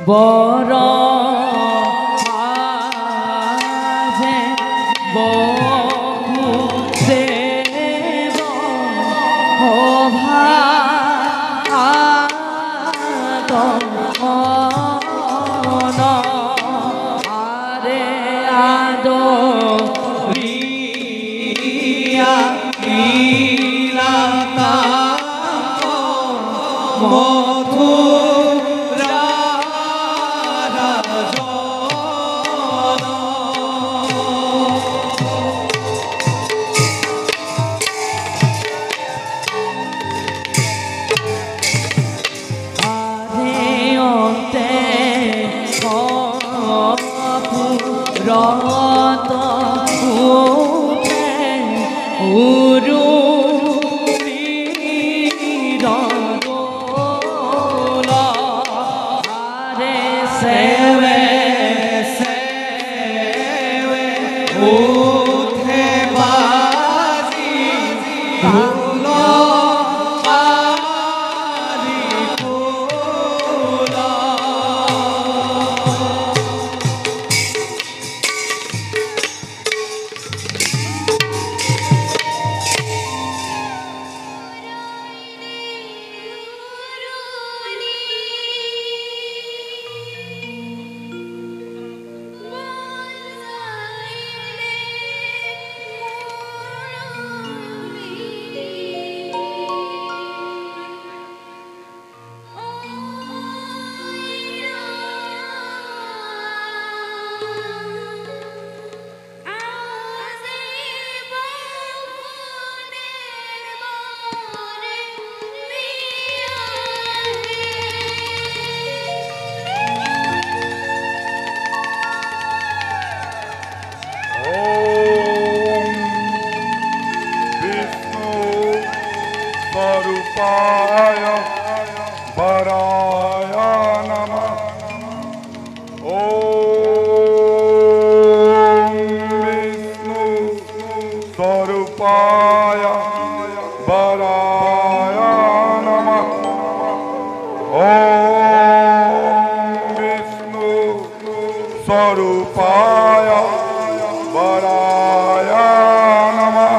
बर आजे बहु देव भागमन आरे आदरिया लीला मधुरा रत उठे उरु दोला आरे सेवे सेवे उठे बाजी धुलो आरी फूला स्वरूपाय वराय नमः। ओम विष्णु स्वरूपाय वराय नमः। ओम विष्णु स्वरूपाय वराय नमः।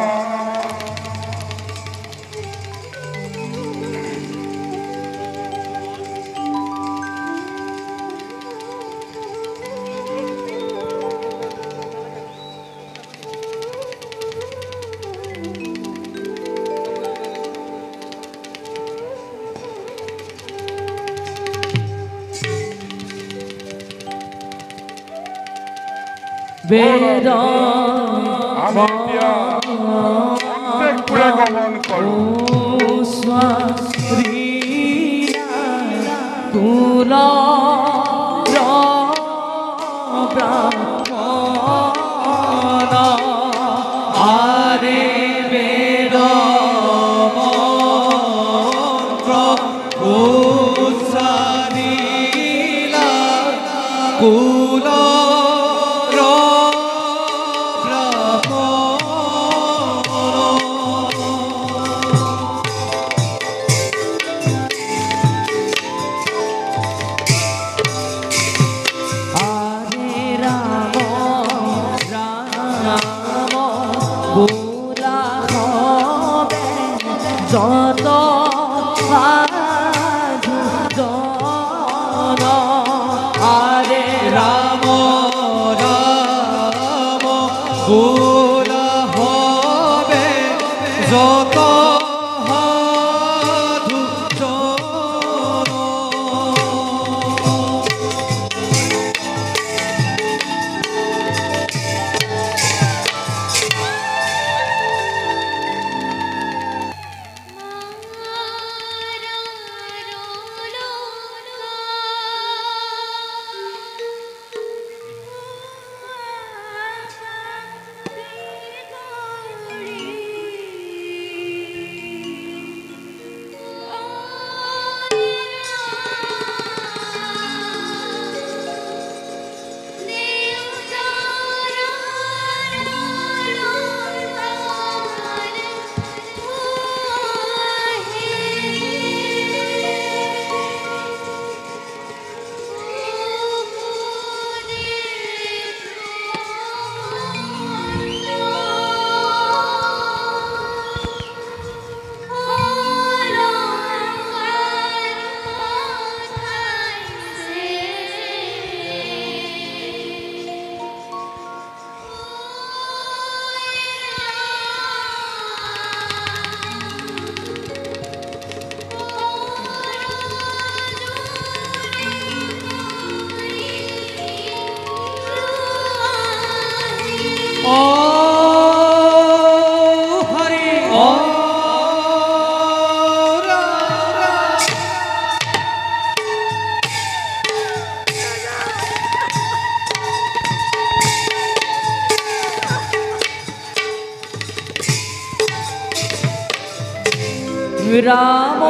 गमन करू तुला आरे वेद मंत्र उच्चारिला कुल যত সাধু জন আরে রাম রাম ভুল হবে যত সাধু জন राम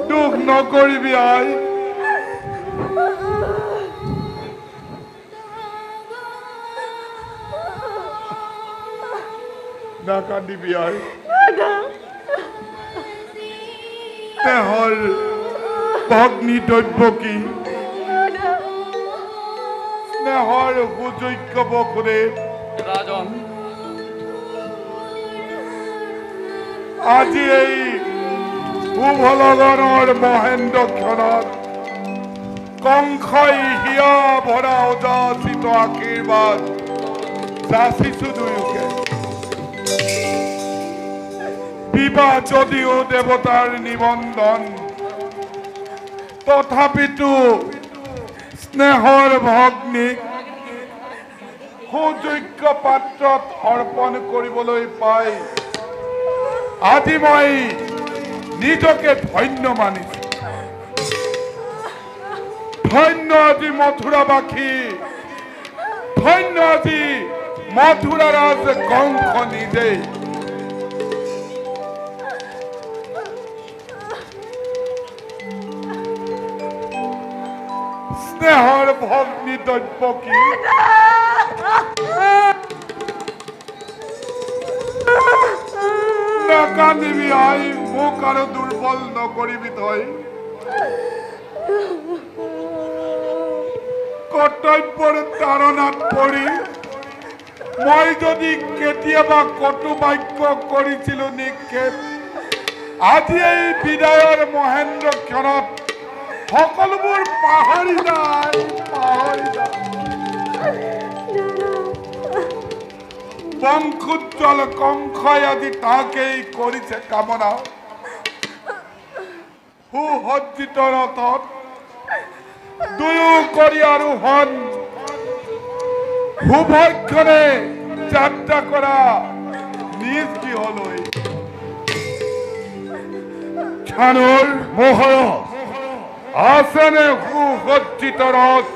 दुख नकरिबि आई ना कांदिबि आई तेहर भग्नी द्रव्य की स्नेहर सुयोग्य बखुरे राजन আজি এই ভুভলগনৰ মহেন্দ্ৰ ক্ষণত কংসই হিয়া ভৰা উদাসিত আশীৰ্বাদ যাচিছো দুয়োকে বিবাহ যদিও দেৱতাৰ নিবন্ধন তথাপিতো স্নেহৰ ভগ্নীক সুযোগ্য পাত্ৰত অৰ্পণ কৰিবলৈ পাই আজি মই নিজকে ধন্য মানিছো ধন্য আজি মথুৰাবাসী ধন্য আজি মথুৰা ৰাজ কংস নিজে স্নেহৰ ভগ্নী দ্ৰব্য কি কান্দিবি আই মোক আৰু দুৰ্বল নকৰিবি তই কৰ্তব্যৰ তাৰণাত পৰি মই যদি কেতিয়াবা কটু বাক্য কৰিছিলো নিক্ষেপ আজি এই বিদায়ৰ মহেন্দ্ৰ ক্ষণত সকলোবোৰ পাহৰি যায় বংশোজ্জ্বল কংসই আজি তাকেই কৰিছে কামনা সুসজ্জিত ৰথত দুয়ো কৰি আৰোহণ সুভক্ষণে যাত্ৰা কৰা নিজ গৃহলৈ খানৰ মহাৰাজ আছেনে সুসজ্জিত ৰথ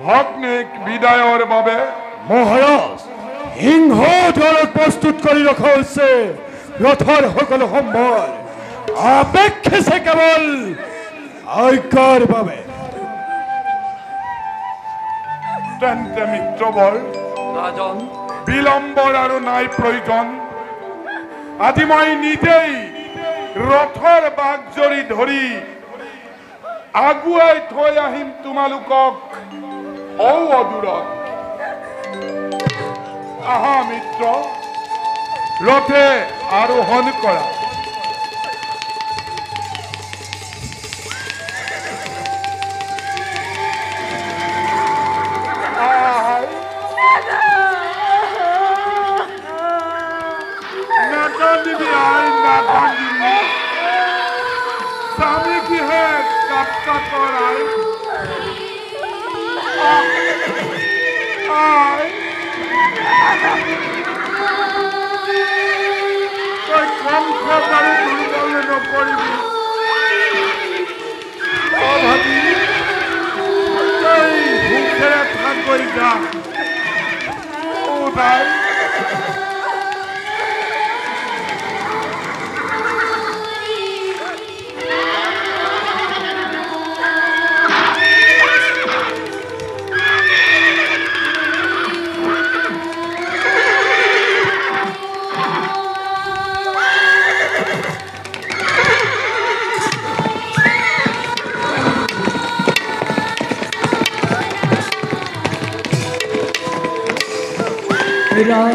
ভগ্নীক বিদায়ৰ বাবে মহাৰাজ সিংহ দ্বাৰত প্ৰস্তুত কৰি ৰখা হৈছে ৰথৰ সকলো সম্ভাৰ আপেক্ষিছে কেৱল আজ্ঞাৰ বাবে তেন্তে মিত্ৰবৰ राजन বিলম্বৰ আৰু নাই প্ৰয়োজন আজি মই নিজেই ৰথৰ বাগজৰি ধৰি আগুৱাই থৈ আহিম তোমালোকক অদূৰত আহা মিত্ৰ ৰথে আৰোহণ কৰা नाकांदिबी आई नाकांदिबी स्वामी की है कब और आई आई নকৰিবি ভাবি তই সুখেৰে থাকৈ যা নাই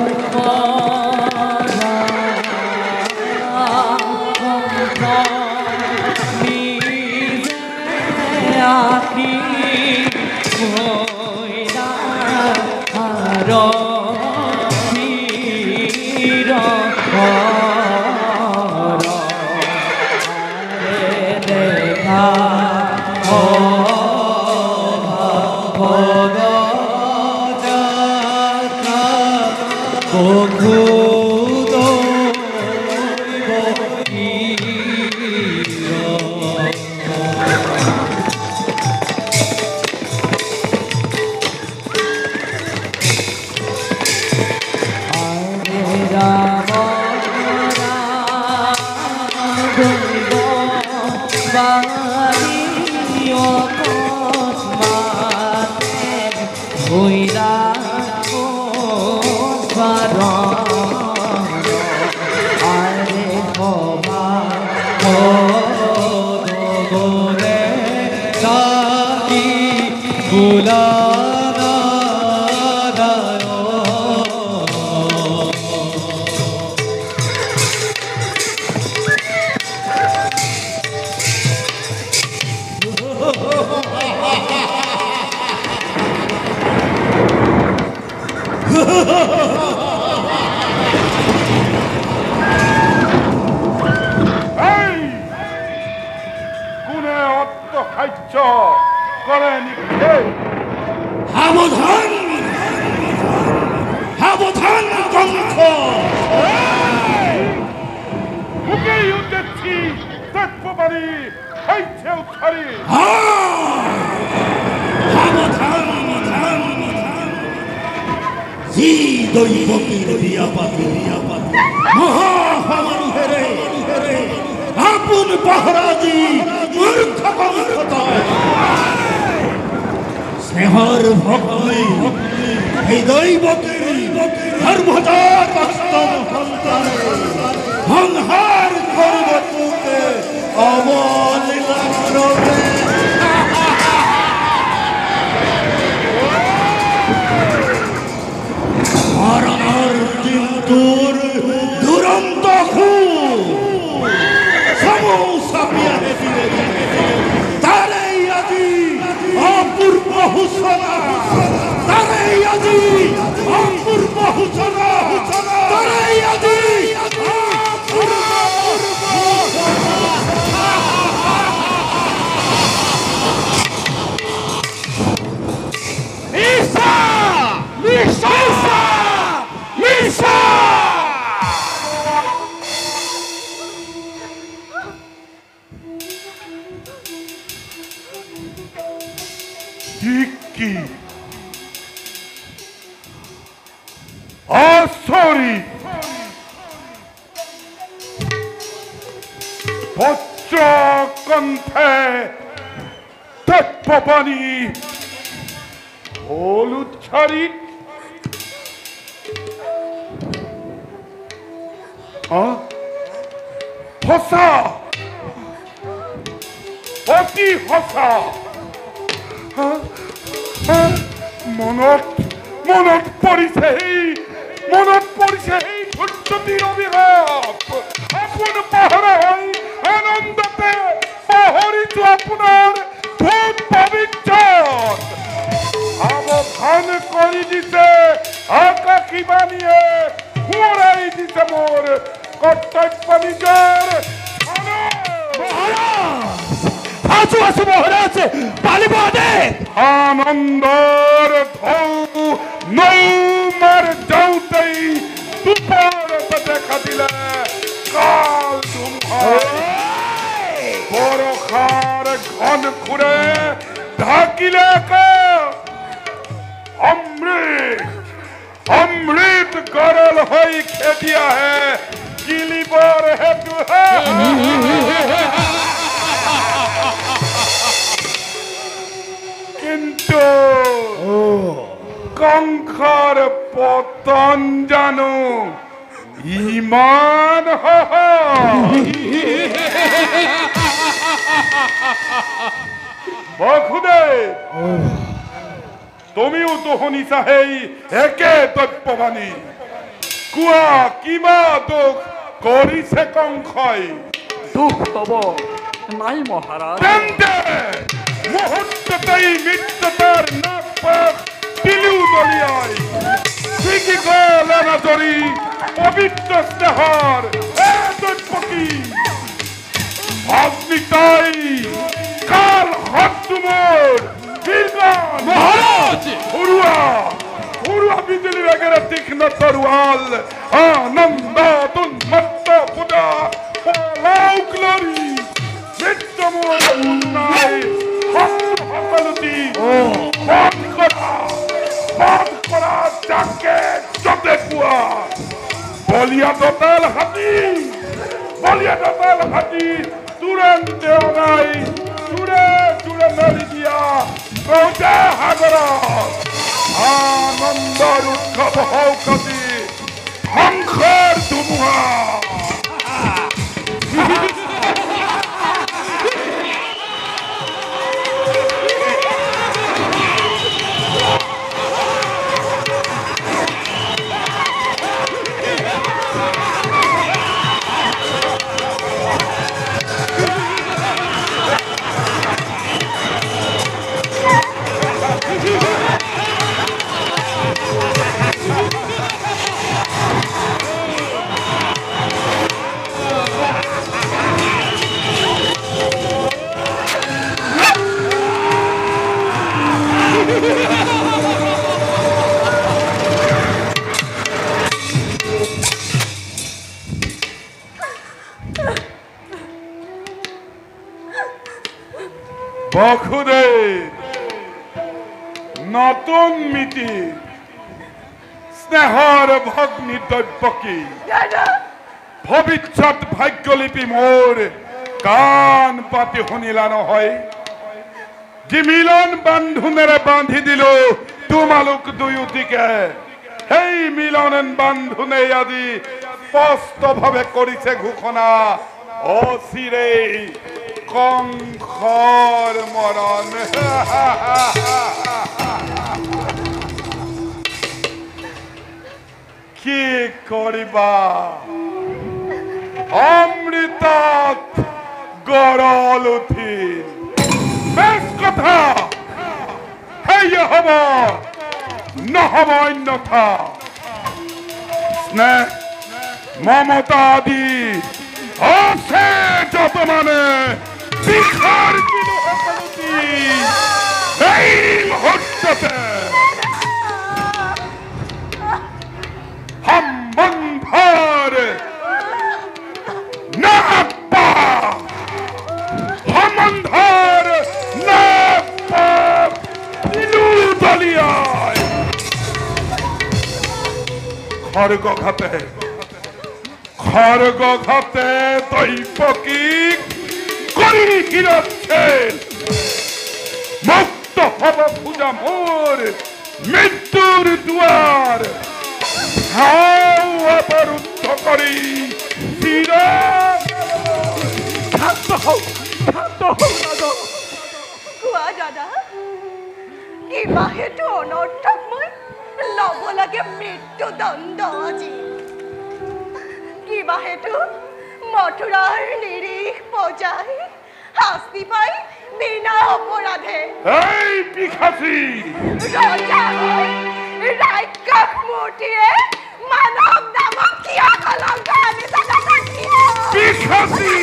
আনন্দৰ ঢৌ নৌমাৰ যাওঁতেই দুপৰ দেখা দিলে কাল ধুমুহা ঘন ঘুরে ঢাকিলে অমৃত অমৃত গরল হই খেদিয়া হে গিলিবর হেতু কিন্তু কংখর পতন জানো ইমান বখুদেব তুমিও তো শুনিছা সেই একে দ্ৰব্যবাণী কোৱা কিবা দুখ কৰিছে কংসই দুখ তব নাই মহাৰাজ তেন্তে মুহূৰ্ততেই মৃত্যুতাৰ নাক দিলিও দলিয়াই ঠিকই গল নজৰি পবিত্ৰ স্নেহৰ দ্ৰব্যকী অগ্নিতাই কাল হতুমৰ মহারাজ উড়ুয়া বিজুলি বেগের তীক্ষ্ণ তরোয়াল আনন্দ উন্মত্ত পুজা পলাও গ্লোরি মৃত্যুমূল উন্নয় সকলতি বধ করা যাকে যতে কুয়া বলিয়া দতাল হাতি তুরন্ত দেওয়াই চুরে চুরে নড়ি দিয়া কৌটা সাগর আনন্দৰ উৎসৱ হৌকতি ধ্বংসৰ ধুমুহা বখুদেব নতুন মিতি স্নেহৰ ভগ্নী দ্ৰব্যকী ভৱিষ্যত ভাগ্যলিপি মোৰ কাণ পাতি শুনিলা নহয় যি মিলন বান্ধোনেৰে বান্ধি দিলো তোমালোক দুয়োটিকে সেই মিলন বান্ধোনে আজি স্পষ্টভাৱে কৰিছে ঘোষণা অচিৰে কংসৰ মৰণ কি কৰিবা অমৃতত গৰল উঠিল বেশ কথা সেয়ে হব নহব অন্যথা স্নেহ মমতা আদি আছে যত মানে বিখার এই মুহূর্ততে সম্বন্ধৰ নাপা সম্বন্ধৰ নাপা দিলু দলিয়াই খড়গ ঘাতে দৈপকীক কৰি হিৰচ্ছেদ মুক্ত হব পূজা মোৰ মৃত্যুৰ দুৱাৰ অবৰুদ্ধ কৰি শান্ত হও ৰাজা কোৱা দাদা কিবা হেতু অনৰ্থক মই ল'ব লাগে মৃত্যুদণ্ড আজি কিবা হেতু মথুৰাৰ নিৰীহ প্ৰজাই শাস্তি পাই বিনা অপৰাধে এই পিশাচী ৰাক্ষস মূৰ্তিয়ে মানৱ নামক কিয় কলংক আনিছে পিশাচী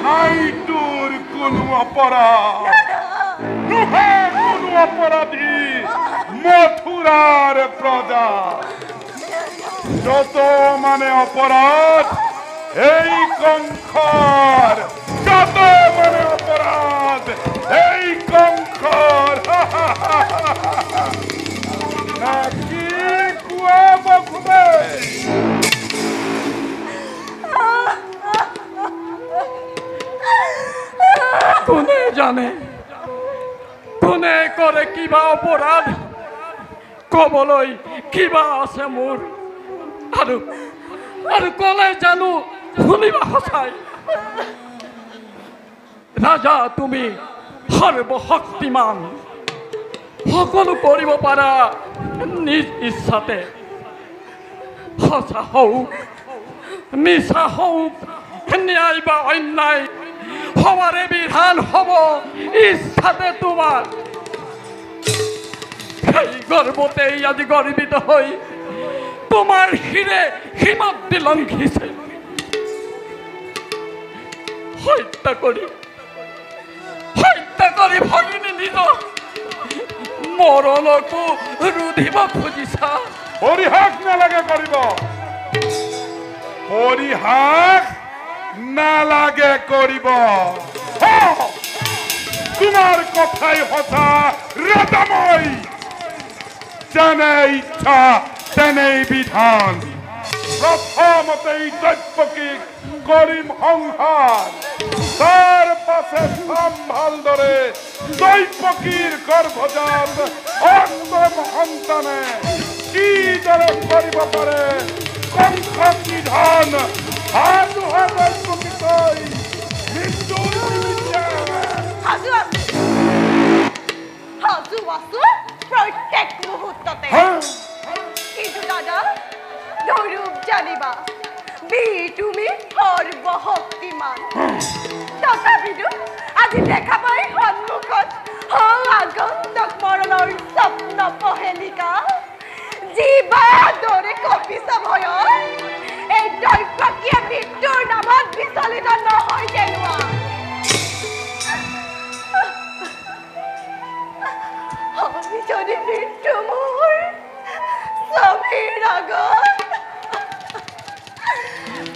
নাই তোৰ কোনো অপৰাধ নুহে কোনো অপৰাধী মথুৰাৰ প্ৰজা যত মানে অপৰাধ এই কংসৰ যত এই কংসৰ নাকি খুৱাব খুবে কোনে জানে কোনে কৰে কিবা অপৰাধ কবলৈ কিবা আছে মোৰ আৰু আৰু কলে জানো শুনিবা সঁচাই ৰাজা তুমি সৰ্বশক্তিমান সকলো কৰিব পাৰা নিজ ইচ্ছাতে সঁচা হওক মিছা হওক ন্যায় বা অন্যায় সবাৰে বিধান হ'ব ইচ্ছাতে তোমাৰ সেই গৰ্বতেই আজি গৰ্বিত হৈ তোমাৰ শিৰে সীমান্তি লংঘিছে হত্যা কৰি ভগিনী নিজ মৰণকো ৰুধিব খুজিছা পৰিহাস নালাগে কৰিব পৰিহাস নালাগে কৰিব তোমাৰ কথাই সঁচা ৰাজাময় যেনে ইচ্ছা তেনেই বিধান প্ৰথমতেই দৈত্যকীক কৰিম সংহাৰ তাৰ পাছে চাম ভালদৰে দৈত্যকীৰ গৰ্ভজাত অষ্টম সন্তানে কিদৰে কৰিব পাৰে কংস নিধন সাধু দৈত্যকী কৈ মৃত্যুৰ সাজু আছো প্ৰত্যেক মুহূৰ্ততে কিন্তু দাদা ধৰূপ জানিবা তুমি সৰ্বশক্তিমান তথাপিতো আজি দেখা পাই সন্মুখত আগন্তক মৰণৰ স্বপ্ন পহেলিকা জীৱাৰ দৰে কঁপিছা ভয়ত এই দৈত্যকীয়ে মৃত্যুৰ নামত বিচলিত নহয় কেনেকুৱা আমি যদি মৃত্যু মোৰ স্বামীৰ আগত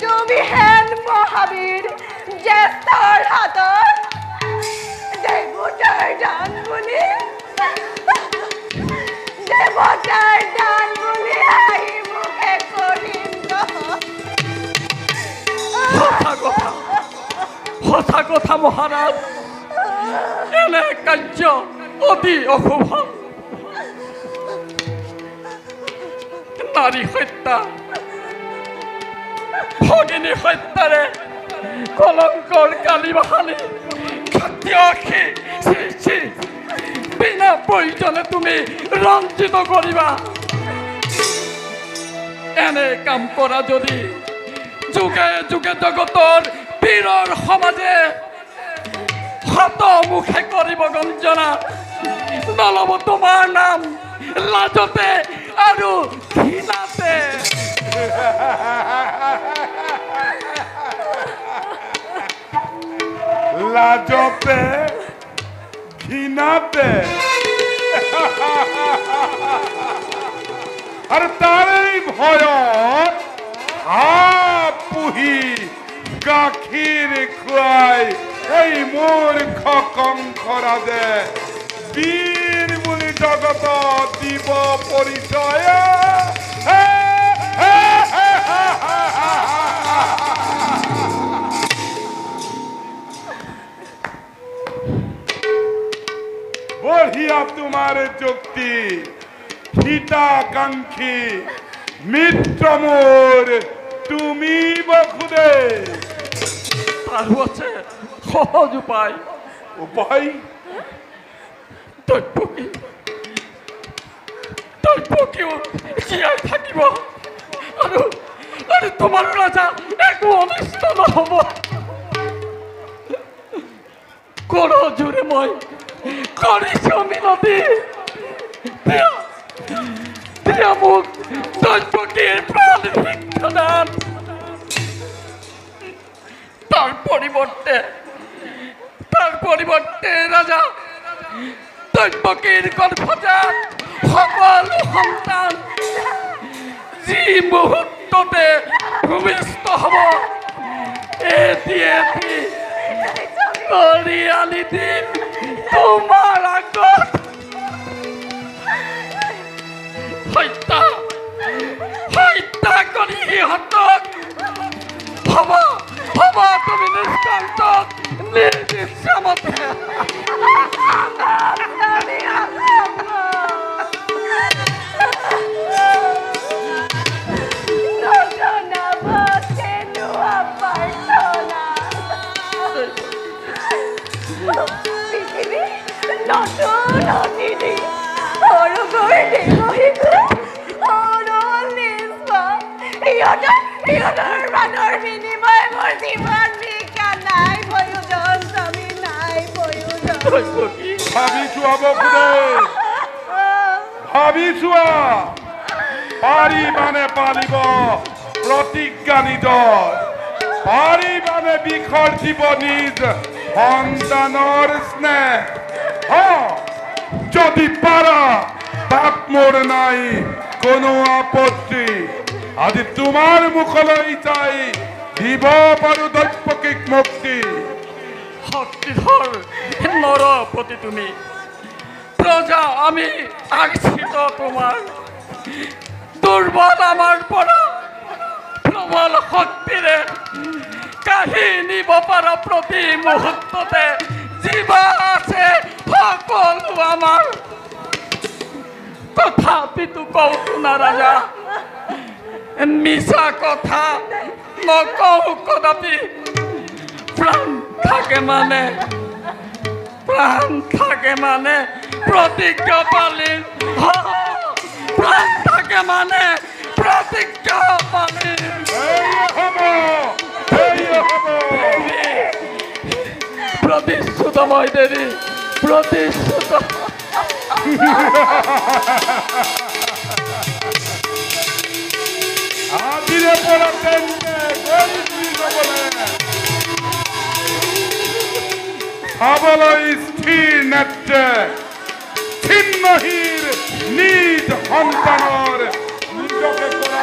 তুমি হেন মহাবীৰ জ্যেষ্ঠৰ হাতত দেৱতাৰ দান বুলি আহি মুখে কৰিম সঁচা কথা মহাৰাজ এনে কাৰ্য অতি অশুভ নাৰী হত্যা ভগিনী হত্যাৰে কলংকৰ কালি বাহালি বিনা প্ৰয়োজনে তুমি ৰঞ্জিত কৰিবা এনে কাম কৰা যদি যুগে যুগে জগতৰ বীৰৰ সমাজে শত মুখে কৰিব গঞ্জনা নলব তোমাৰ নাম লাজতে আৰু ঘৃণাতে লাজতে ঘৃণাতে আৰু তাৰেই ভয়ত হাঁহ পুহি গাখীৰ খুৱাই এই মূৰ্খ কংসৰাজে বীৰ বুলি জগতত দিব পৰিচয় বঢ়িয়া তোমাৰ যুক্তি হিতাকাংক্ষী মিত্ৰ মোৰ তুমি বসুদে আৰু আছে সহজ উপায় উপায় দৈত্যকীও জীয়াই থাকিব আৰু তোমাৰ ৰাজা একো অনিষ্ট নহ'ব কৰজোৰে মই কৰিছো মিনতি দিয়া মোক দৈত্যকীৰ প্ৰাণ ভিক্ষাদান তাৰ পৰিৱৰ্তে ৰাজা দৈত্যকীৰ গৰ্ভজাত সকলো সন্তান যি মুহূৰ্ততে ভূমিষ্ঠ হ'ব এটি কৰি আনি দিম তোমাৰ আগত হত্যা কৰি সিহঁতক হ'ব তুমি নিষ্কান্ত নিৰ্দিষ্টমতে মানুহৰ বিনিময় মোৰ জীৱন ভিক্ষা নাই প্ৰয়োজন তুমি নাই প্ৰয়োজন ভাবি চোৱা বসুদে ভাবি চোৱা পাৰিবানে পালিব প্ৰতিজ্ঞা নিজৰ পাৰিবানে বিসৰ্জিব নিজ সন্তানৰ স্নেহ যদি পাৰা তাত মোৰ নাই কোনো আপত্তি আজি তোমাৰ মুখলৈ চাই দিব পাৰো দৈপকীক মুক্তি শক্তিধৰ নৰপতি তুমি প্ৰজা আমি আগচিত তোমাৰ দুৰ্বল আমাৰ পৰা প্ৰবল শক্তিৰে কাঢ়ি নিব পাৰা প্ৰতি মুহূৰ্ততে যিবা আছে সকলো আমাৰ তথাপিতো কওঁ শুনা ৰাজা মিছা কথা নকওঁ কদাপি প্ৰাণ থাকে মানে প্ৰতিজ্ঞা পালিম প্ৰাণ থাকে মানে প্ৰতিজ্ঞা পালিম প্ৰতিশ্ৰুত মই দেৰি প্ৰতিশ্ৰুত আজিৰে পৰা তেন্তে চাবলৈ স্থিৰ নেত্ৰে ছিন্নহীৰ নিজ সন্তানৰ নিজকে কৰা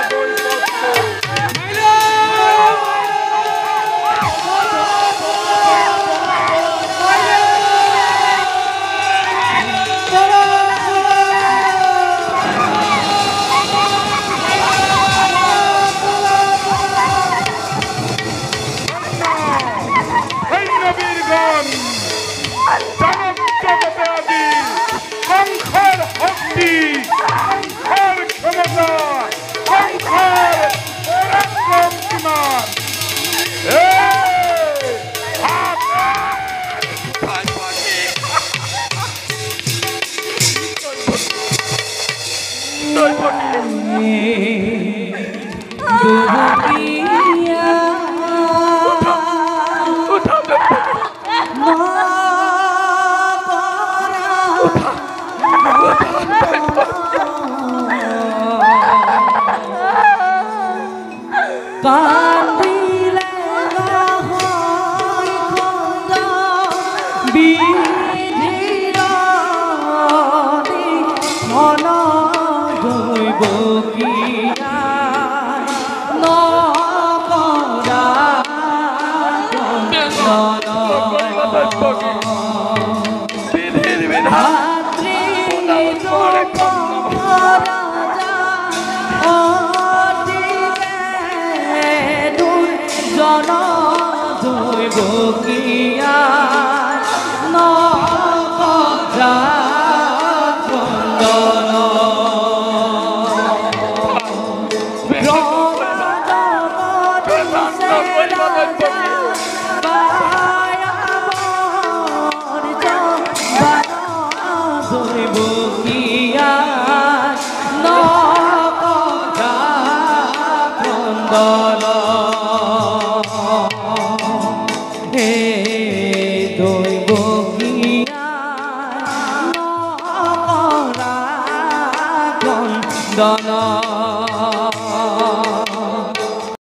দন